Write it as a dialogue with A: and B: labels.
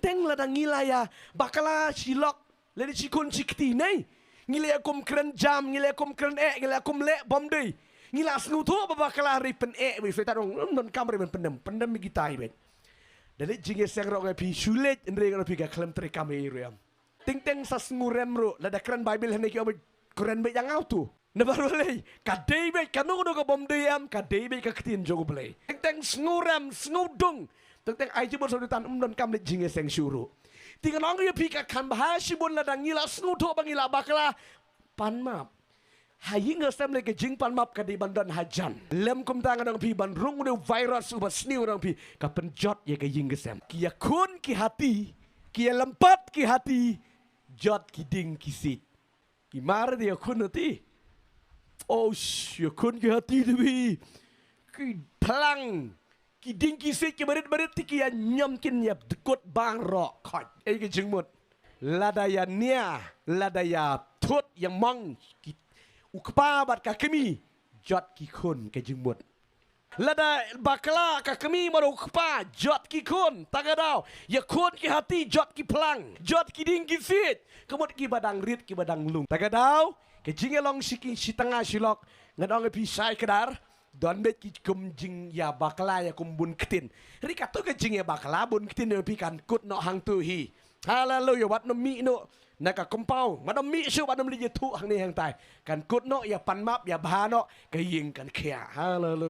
A: teng ladang ngilaya bakala silok ladi cikun cikti nei ngilaya kum keren jam ngilaya kum keren ngilaya kum le bom dei ngila snutu bakala ri pen we feta dong non kamre pendem gitai bet dali jinge sengrok pi sulet endre ngro pi ka klem tri kameriam ting teng sa ngurem ro lada keren bible hene ki keren be yang auto na baru lay kadai be kanu no ka bom deyam kadai be ka ketin jogo play teng nguram ngudung teng ai jibon so tan don kam le jinge seng syuru tinga nong ye pika kan bahasi bon la dangila snuto bangila bakala panmap hayi ngasem le ke jing panmap ka di bandan hajan lem kum tangan dong pi ban rung de virus uba sniu dong pi ka penjot ye ke jing gesem ki kun ki hati ki lempat ki hati jot ki ding ki sit ki mar dia kun ti oh ya kun ki hati dewi ki plang ki ding ki sit ki berit ti ki nyam kin yap dekut bang ro khot ai ki jingmut ladaya nia ladaya thut yang mong ki ukpa bat ka kemi jot ki kun ke jingmut lada bakala ka kemi maro ukpa jot ki kun tagadau ya kun ki hati jot ki plang jot ki ding ki sit kemut ki badang rit ki badang lung tagadau ke jingelong siki si tengah silok ngadong pi sai kedar don bet ki kum jing ya bakala ya kum bun ketin rika to ke jing ya bakala bun ketin pi kan kut no hang tu hi haleluya wat no mi no naka kompau madam mi su badam li tu hang ni hang tai kan kut no ya pan map ya ba no ke ying kan khia haleluya